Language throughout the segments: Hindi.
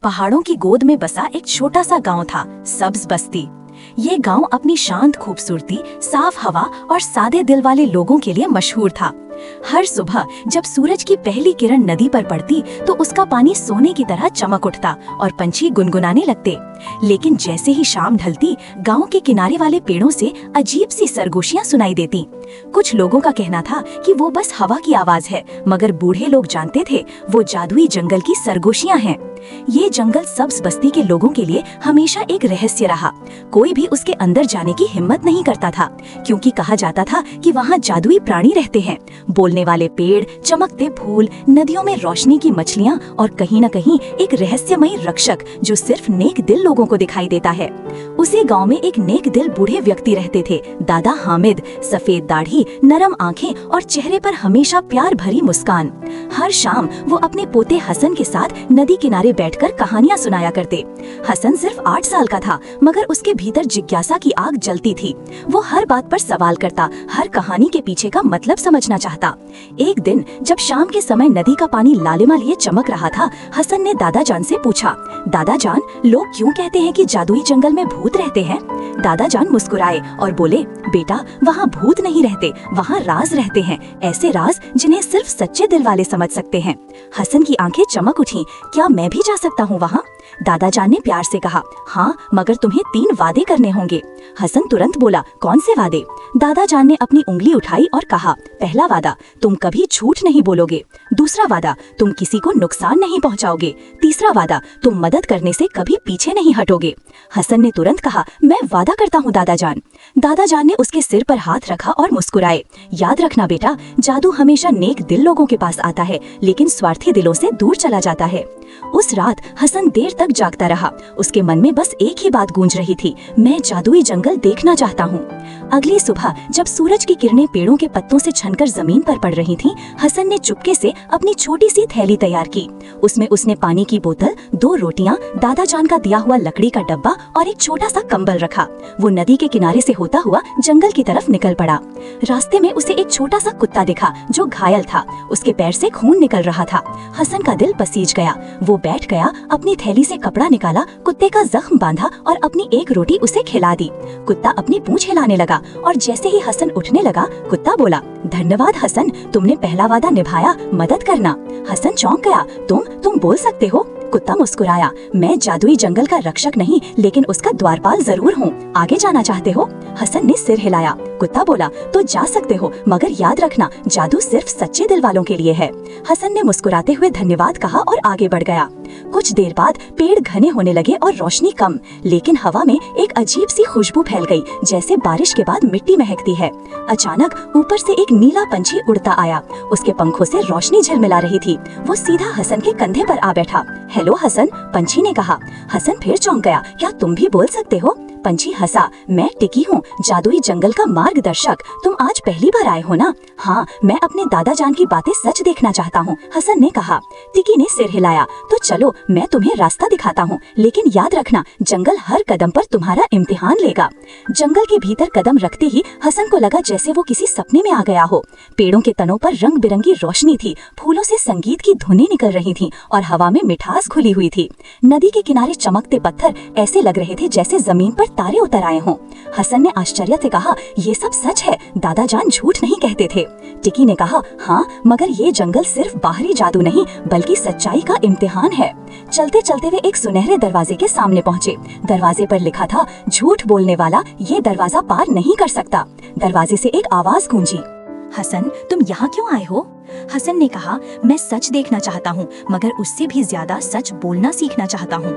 पहाड़ों की गोद में बसा एक छोटा सा गांव था, सब्ज बस्ती। ये गांव अपनी शांत खूबसूरती, साफ हवा और सादे दिल वाले लोगों के लिए मशहूर था। हर सुबह जब सूरज की पहली किरण नदी पर पड़ती तो उसका पानी सोने की तरह चमक उठता और पंछी गुनगुनाने लगते। लेकिन जैसे ही शाम ढलती, गांव के किनारे वाले पेड़ों से अजीब सी सरगोशियां सुनाई देती। कुछ लोगों का कहना था कि वो बस हवा की आवाज है, मगर बूढ़े लोग जानते थे वो जादुई जंगल की सरगोशियां हैं। ये जंगल सब्ज बस्ती के लोगों के लिए हमेशा एक रहस्य रहा। कोई भी उसके अंदर जाने की हिम्मत नहीं करता था, क्योंकि कहा जाता था कि वहाँ जादुई प्राणी रहते हैं, बोलने वाले पेड़, चमकते फूल, नदियों में रोशनी की मछलियाँ और कहीं न कहीं एक रहस्यमयी रक्षक जो सिर्फ नेक दिल लोगों को दिखाई देता है। उसी गांव में एक नेक दिल बूढ़े व्यक्ति रहते थे, दादा हामिद। सफेद दाढ़ी, नरम आंखें और चेहरे पर हमेशा प्यार भरी मुस्कान। हर शाम वो अपने पोते हसन के साथ नदी किनारे बैठकर कहानियां सुनाया करते। हसन सिर्फ 8 साल का था, मगर उसके भीतर जिज्ञासा की आग जलती थी। वो हर बात पर सवाल करता, हर कहानी के पीछे का मतलब समझना चाहता। एक दिन जब शाम के समय नदी का पानी लालिमा लिए चमक रहा था, हसन ने दादा जान से पूछा, दादा जान, लोग क्यों कहते हैं कि जादुई जंगल में भूत रहते हैं? दादा जान मुस्कुराए और बोले, बेटा, वहाँ भूत नहीं रहते, वहाँ राज रहते हैं, ऐसे राज जिन्हें सिर्फ सच्चे दिल वाले समझ सकते हैं। हसन की आंखें चमक उठी, क्या मैं भी जा सकता हूँ वहाँ? दादा जान ने प्यार से कहा, हाँ, मगर तुम्हें 3 वादे करने होंगे। हसन तुरंत बोला, कौन से वादे? दादा जान ने अपनी उंगली उठाई और कहा, पहला वादा, तुम कभी झूठ नहीं बोलोगे। दूसरा वादा, तुम किसी को नुकसान नहीं पहुंचाओगे। तीसरा वादा, तुम मदद करने से कभी पीछे नहीं हटोगे। हसन ने तुरंत कहा, मैं वादा करता हूँ दादा जान। दादा जान ने उसके सिर पर हाथ रखा और मुस्कुराए। याद रखना बेटा, जादू हमेशा नेक दिल लोगों के पास आता है, लेकिन स्वार्थी दिलों से दूर चला जाता है। उस रात हसन देर तक जागता रहा। उसके मन में बस एक ही बात गूंज रही थी, मैं जादुई जंगल देखना चाहता हूँ। अगली सुबह जब सूरज की किरणें पेड़ों के पत्तों से छनकर जमीन पर पड़ रही थीं, हसन ने चुपके से अपनी छोटी सी थैली तैयार की। उसमें उसने पानी की बोतल, 2 रोटियां, दादा जान का दिया हुआ लकड़ी का डब्बा और एक छोटा सा कंबल रखा। वो नदी के किनारे से होता हुआ जंगल की तरफ निकल पड़ा। रास्ते में उसे एक छोटा सा कुत्ता दिखा जो घायल था। उसके पैर से खून निकल रहा था। हसन का दिल पसीज गया। वो बैठ गया, अपनी थैली से कपड़ा निकाला, कुत्ते का जख्म बांधा और अपनी एक रोटी उसे खिला दी। कुत्ता अपनी पूंछ हिलाने लगा और जैसे ही हसन उठने लगा, कुत्ता बोला, धन्यवाद हसन, तुमने पहला वादा निभाया, मदद करना। हसन चौंक गया, तुम बोल सकते हो? कुत्ता मुस्कुराया, मैं जादुई जंगल का रक्षक नहीं, लेकिन उसका द्वारपाल जरूर हूँ। आगे जाना चाहते हो? हसन ने सिर हिलाया। कुत्ता बोला, तो जा सकते हो, मगर याद रखना, जादू सिर्फ सच्चे दिल वालों के लिए है। हसन ने मुस्कुराते हुए धन्यवाद कहा और आगे बढ़ गया। कुछ देर बाद पेड़ घने होने लगे और रोशनी कम, लेकिन हवा में एक अजीब सी खुशबू फैल गई, जैसे बारिश के बाद मिट्टी महकती है। अचानक ऊपर से एक नीला पंछी उड़ता आया। उसके पंखों से रोशनी झिलमिला रही थी। वो सीधा हसन के कंधे पर आ बैठा। हेलो हसन, पंछी ने कहा। हसन फिर चौंक गया, क्या तुम भी बोल सकते हो? पंछी हंसा, मैं टिकी हूँ, जादुई जंगल का मार्गदर्शक। तुम आज पहली बार आए हो ना? हाँ, मैं अपने दादा जान की बातें सच देखना चाहता हूँ, हसन ने कहा। टिकी ने सिर हिलाया, तो चलो मैं तुम्हें रास्ता दिखाता हूँ, लेकिन याद रखना, जंगल हर कदम पर तुम्हारा इम्तिहान लेगा। जंगल के भीतर कदम रखते ही हसन को लगा जैसे वो किसी सपने में आ गया हो। पेड़ों के तनों पर रंग बिरंगी रोशनी थी, फूलों से संगीत की धुनें निकल रही थीं और हवा में मिठास घुली हुई थी। नदी के किनारे चमकते पत्थर ऐसे लग रहे थे जैसे जमीन पर तारे उतर आए हों। हसन ने आश्चर्य से कहा, ये सब सच है, दादा जान झूठ नहीं कहते थे। टिकी ने कहा, हाँ, मगर ये जंगल सिर्फ बाहरी जादू नहीं, बल्कि सच्चाई का इम्तिहान है। चलते चलते वे एक सुनहरे दरवाजे के सामने पहुँचे। दरवाजे पर लिखा था, झूठ बोलने वाला ये दरवाजा पार नहीं कर सकता। दरवाजे से एक आवाज गूंजी, हसन, तुम यहाँ क्यों आए हो? हसन ने कहा, मैं सच देखना चाहता हूँ, मगर उससे भी ज्यादा सच बोलना सीखना चाहता हूँ।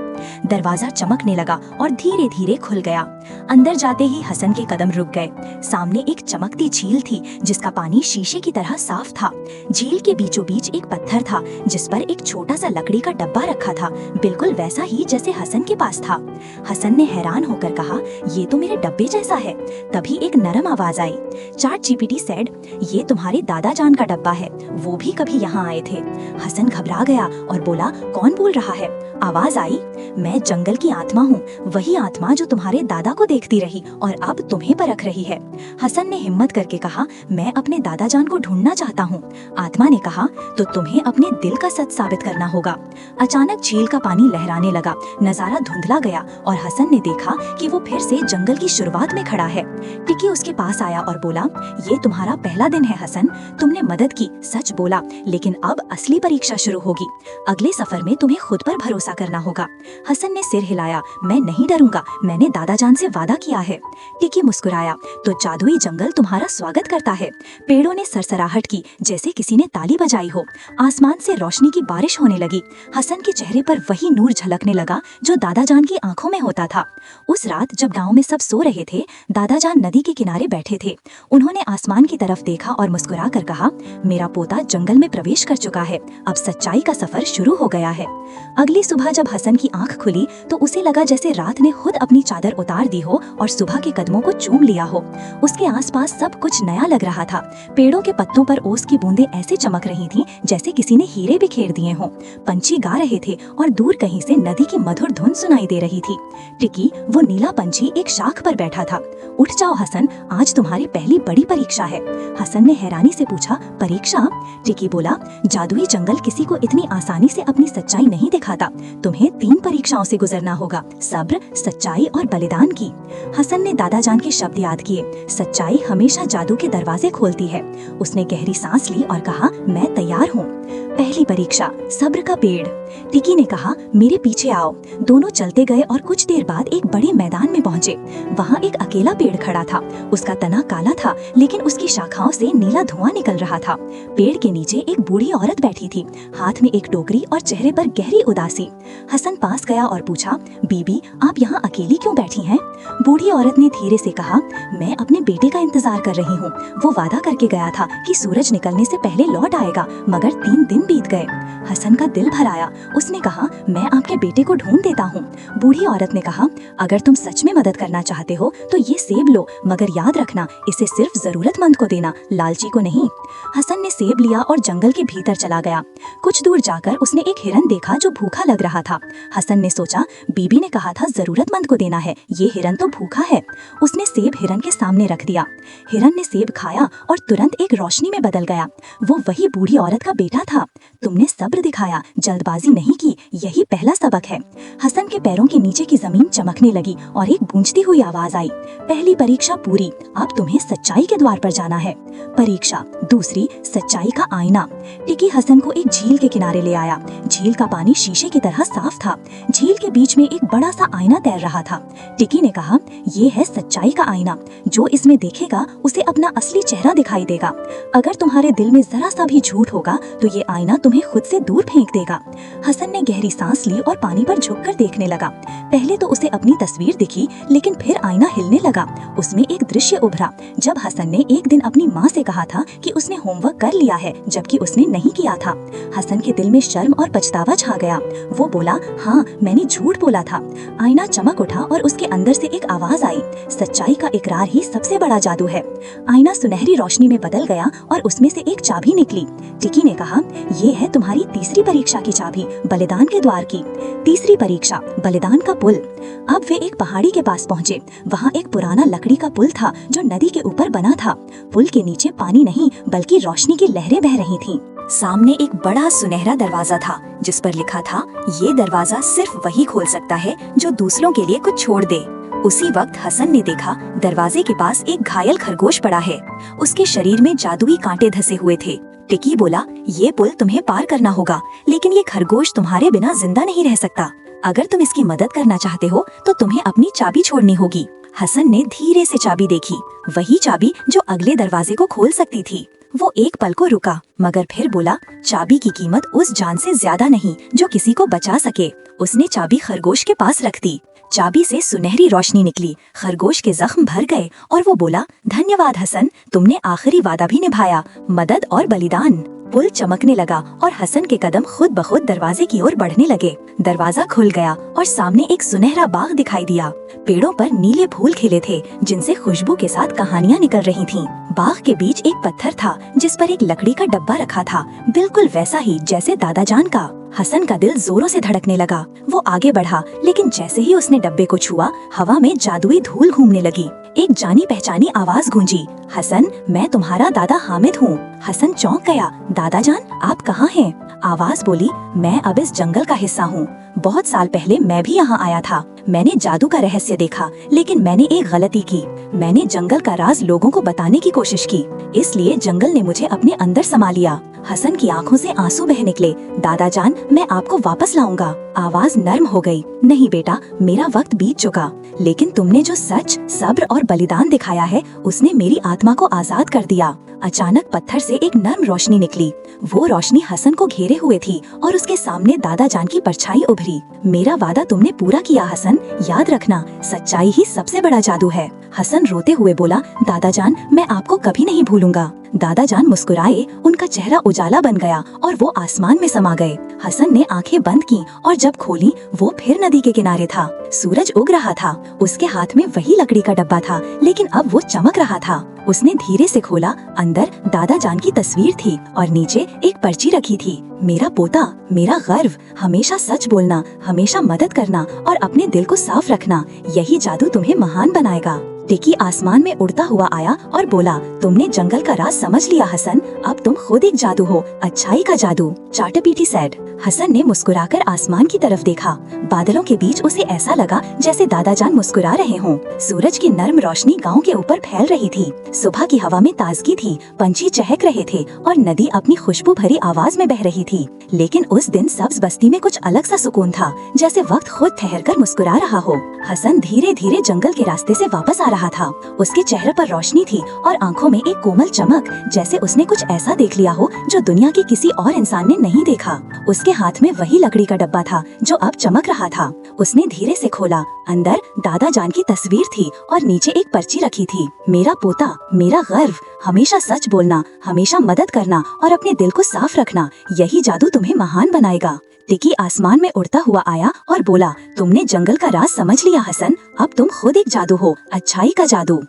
दरवाजा चमकने लगा और धीरे धीरे खुल गया। अंदर जाते ही हसन के कदम रुक गए। सामने एक चमकती झील थी जिसका पानी शीशे की तरह साफ था। झील के बीचों बीच एक पत्थर था जिस पर एक छोटा सा लकड़ी का डब्बा रखा था, बिल्कुल वैसा ही जैसे हसन के पास था। हसन ने हैरान होकर कहा, ये तो मेरे डब्बे जैसा है। तभी एक नरम आवाज आई, चैट जीपीटी सेड, ये तुम्हारे दादा जान का डब्बा है, वो भी कभी यहाँ आए थे। हसन घबरा गया और बोला, कौन बोल रहा है? आवाज आई, मैं जंगल की आत्मा हूँ, वही आत्मा जो तुम्हारे दादा को देखती रही और अब तुम्हें परख रही है। हसन ने हिम्मत करके कहा, मैं अपने दादा जान को ढूंढना चाहता हूँ। आत्मा ने कहा, तो तुम्हें अपने दिल का सच साबित करना होगा। अचानक झील का पानी लहराने लगा, नजारा धुंधला गया और हसन ने देखा कि वो फिर से जंगल की शुरुआत में खड़ा है। टिकी उसके पास आया और बोला, ये तुम्हारा पहला दिन है हसन, तुमने मदद की, सच बोला, लेकिन अब असली परीक्षा शुरू होगी। अगले सफर में तुम्हें खुद पर भरोसा करना होगा। हसन ने सिर हिलाया, मैं नहीं डरूंगा, मैंने दादा जान से वादा किया है। टिकी मुस्कुराया, तो जादुई जंगल तुम्हारा स्वागत करता है। पेड़ों ने सरसराहट की जैसे किसी ने ताली बजाई हो। आसमान से रोशनी की बारिश होने लगी। हसन के चेहरे पर वही नूर झलकने लगा जो दादा जान की आंखों में होता था। उस रात जब गांव में सब सो रहे थे, दादा जान नदी के किनारे बैठे थे। उन्होंने आसमान की तरफ देखा और मुस्कुरा कर कहा, मेरा पोता जंगल में प्रवेश कर चुका है, अब सच्चाई का सफर शुरू हो गया है। अगली सुबह जब हसन की आंख खुली तो उसे लगा जैसे रात ने खुद अपनी चादर उतार दी हो और सुबह के कदमों को चूम लिया हो। उसके आसपास सब कुछ नया लग रहा था। पेड़ों के पत्तों पर ओस की बूंदें ऐसे चमक रही थीं जैसे किसी ने हीरे बिखेर दिए हों। पंछी गा रहे थे और दूर कहीं से नदी की मधुर धुन सुनाई दे रही थी। टिकी, वो नीला पंछी, एक शाख पर बैठा था। उठ जाओ हसन, आज तुम्हारी पहली बड़ी परीक्षा है। हसन ने हैरानी से पूछा, परीक्षा? टिकी बोला, जादुई जंगल किसी को इतनी आसानी से अपनी सच्चाई नहीं दिखाता। तुम्हें 3 परीक्षाओं से गुजरना होगा, सब्र, सच्चाई और बलिदान की। हसन ने दादा जान के शब्द याद किए, सच्चाई हमेशा जादू के दरवाजे खोलती है। उसने गहरी सांस ली और कहा, मैं तैयार हूँ। पहली परीक्षा, सब्र का पेड़। टिकी ने कहा, मेरे पीछे आओ। दोनों चलते गए और कुछ देर बाद एक बड़े मैदान में पहुंचे। वहाँ एक अकेला पेड़ खड़ा था। उसका तना काला था लेकिन उसकी शाखाओं से नीला धुआं निकल रहा था। पेड़ के नीचे एक बूढ़ी औरत बैठी थी, हाथ में एक टोकरी और चेहरे पर गहरी उदासी। हसन पास गया और पूछा, बीबी, आप यहाँ अकेली क्यों बैठी हैं? बूढ़ी औरत ने धीरे से कहा, मैं अपने बेटे का इंतजार कर रही हूँ। वो वादा करके गया था कि सूरज निकलने से पहले लौट आएगा, मगर 3 दिन बीत गए। हसन का दिल भर आया। उसने कहा, मैं आपके बेटे को ढूंढ देता हूँ। बूढ़ी औरत ने कहा, अगर तुम सच में मदद करना चाहते हो तो ये सेब लो, मगर याद रखना, इसे सिर्फ जरूरतमंद को देना, लालची को नहीं। हसन ने सेब लिया और जंगल के भीतर चला गया। कुछ दूर जाकर उसने एक हिरन देखा जो भूखा लग रहा था। हसन ने सोचा, बीबी ने कहा था जरूरतमंद को देना है, ये हिरन तो भूखा है। उसने सेब हिरन के सामने रख दिया। हिरन ने सेब खाया और तुरंत एक रोशनी में बदल गया। वो वही बूढ़ी औरत का बेटा था। तुमने सब्र दिखाया, जल्दबाजी नहीं की, यही पहला सबक है। हसन के पैरों के नीचे की जमीन चमकने लगी और एक गूंजती हुई आवाज आई, पहली परीक्षा पूरी, अब तुम्हें सच्चाई के द्वार पर जाना है। परीक्षा दूसरी, सच्चाई का आईना। टिकी हसन को एक झील के किनारे ले आया। झील का पानी शीशे की तरह साफ था। झील के बीच में एक बड़ा सा आईना तैर रहा था। टिकी ने कहा, ये है सच्चाई का आईना, जो इसमें देखेगा उसे अपना असली चेहरा दिखाई देगा। अगर तुम्हारे दिल में जरा सा भी झूठ होगा तो ये आईना तुम्हें खुद से दूर फेंक देगा। हसन ने गहरी सांस ली और पानी पर झुककर देखने लगा। पहले तो उसे अपनी तस्वीर दिखी, लेकिन फिर आईना हिलने लगा। उसमें एक दृश्य उभरा जब हसन ने एक दिन अपनी माँ से कहा था कि उसने होमवर्क कर लिया है, जबकि उसने नहीं किया था। हसन के दिल में शर्म और पछतावा छा गया। वो बोला, हाँ, मैंने झूठ बोला था। आईना चमक उठा और उसके अंदर से एक आवाज आई, सच्चाई का इकरार ही सबसे बड़ा जादू है। आईना सुनहरी रोशनी में बदल गया और उसमें से एक चाबी निकली। टिकी ने कहा, ये है तुम्हारी तीसरी परीक्षा की चाबी, बलिदान के द्वार की। तीसरी परीक्षा, बलिदान का पुल। अब वे एक पहाड़ी के पास पहुँचे। वहाँ एक पुराना लकड़ी का पुल था जो नदी के ऊपर बना था। पुल के नीचे पानी नहीं बल्कि रोशनी की लहरें बह रही थीं। सामने एक बड़ा सुनहरा दरवाजा था जिस पर लिखा था, ये दरवाजा सिर्फ वही खोल सकता है जो दूसरों के लिए कुछ छोड़ दे। उसी वक्त हसन ने देखा, दरवाजे के पास एक घायल खरगोश पड़ा है। उसके शरीर में जादुई कांटे धसे हुए थे। टिकी बोला, ये पुल तुम्हें पार करना होगा, लेकिन ये खरगोश तुम्हारे बिना जिंदा नहीं रह सकता। अगर तुम इसकी मदद करना चाहते हो तो तुम्हें अपनी चाबी छोड़नी होगी। हसन ने धीरे से चाबी देखी, वही चाबी जो अगले दरवाजे को खोल सकती थी। वो एक पल को रुका, मगर फिर बोला, चाबी की कीमत उस जान से ज्यादा नहीं जो किसी को बचा सके। उसने चाबी खरगोश के पास रख दी। चाबी से सुनहरी रोशनी निकली, खरगोश के जख्म भर गए और वो बोला, धन्यवाद हसन, तुमने आखिरी वादा भी निभाया, मदद और बलिदान। पुल चमकने लगा और हसन के कदम खुद ब खुद दरवाजे की ओर बढ़ने लगे। दरवाजा खुल गया और सामने एक सुनहरा बाग दिखाई दिया। पेड़ों पर नीले फूल खिले थे जिनसे खुशबू के साथ कहानियाँ निकल रही थीं। बाग के बीच एक पत्थर था जिस पर एक लकड़ी का डब्बा रखा था, बिल्कुल वैसा ही जैसे दादा जान का। हसन का दिल जोरों से धड़कने लगा। वो आगे बढ़ा, लेकिन जैसे ही उसने डब्बे को छुआ, हवा में जादुई धूल घूमने लगी। एक जानी पहचानी आवाज गूंजी, हसन, मैं तुम्हारा दादा हामिद हूँ। हसन चौंक गया। दादा जान, आप कहाँ हैं? आवाज बोली, मैं अब इस जंगल का हिस्सा हूँ। बहुत साल पहले मैं भी यहाँ आया था। मैंने जादू का रहस्य देखा, लेकिन मैंने एक गलती की। मैंने जंगल का राज लोगों को बताने की कोशिश की, इसलिए जंगल ने मुझे अपने अंदर समा लिया। हसन की आंखों से आंसू बह निकले। दादा जान, मैं आपको वापस लाऊंगा। आवाज नर्म हो गई। नहीं बेटा, मेरा वक्त बीत चुका, लेकिन तुमने जो सच, सब्र और बलिदान दिखाया है, उसने मेरी आत्मा को आजाद कर दिया। अचानक पत्थर से एक नर्म रोशनी निकली। वो रोशनी हसन को घेरे हुए थी और उसके सामने दादा जान की परछाई उभरी। मेरा वादा तुमने पूरा किया हसन, याद रखना, सच्चाई ही सबसे बड़ा जादू है। हसन रोते हुए बोला, दादा जान, मैं आपको कभी नहीं भूलूंगा। दादा जान मुस्कुराए, उनका चेहरा उजाला बन गया और वो आसमान में समा गए। हसन ने आंखें बंद की और जब खोली, वो फिर नदी के किनारे था। सूरज उग रहा था। उसके हाथ में वही लकड़ी का डब्बा था, लेकिन अब वो चमक रहा था। उसने धीरे से खोला। अंदर दादा जान की तस्वीर थी और नीचे एक पर्ची रखी थी, मेरा पोता, मेरा गर्व, हमेशा सच बोलना, हमेशा मदद करना और अपने दिल को साफ रखना, यही जादू तुम्हें महान बनाएगा। टिकी आसमान में उड़ता हुआ आया और बोला, तुमने जंगल का राज समझ लिया हसन, अब तुम खुद एक जादू हो, अच्छाई का जादू। चाटपीटी सेड। हसन ने मुस्कुराकर आसमान की तरफ देखा। बादलों के बीच उसे ऐसा लगा जैसे दादा जान मुस्कुरा रहे हों। सूरज की नर्म रोशनी गांव के ऊपर फैल रही थी। सुबह की हवा में ताजगी थी, पंछी चहक रहे थे और नदी अपनी खुशबू भरी आवाज में बह रही थी। लेकिन उस दिन सब्ज बस्ती में कुछ अलग सा सुकून था, जैसे वक्त खुद ठहर कर मुस्कुरा रहा हो। हसन धीरे धीरे जंगल के रास्ते से वापस आ रहा था। उसके चेहरे पर रोशनी थी और आंखों में एक कोमल चमक, जैसे उसने कुछ ऐसा देख लिया हो जो दुनिया के किसी और इंसान ने नहीं देखा। उसके हाथ में वही लकड़ी का डब्बा था जो अब चमक रहा था। उसने धीरे से खोला। अंदर दादा जान की तस्वीर थी और नीचे एक पर्ची रखी थी, मेरा पोता, मेरा गर्व, हमेशा सच बोलना, हमेशा मदद करना और अपने दिल को साफ रखना, यही जादू तुम्हें महान बनाएगा। टिकी आसमान में उड़ता हुआ आया और बोला, तुमने जंगल का राज समझ लिया हसन, अब तुम खुद एक जादू हो, अच्छाई का जादू।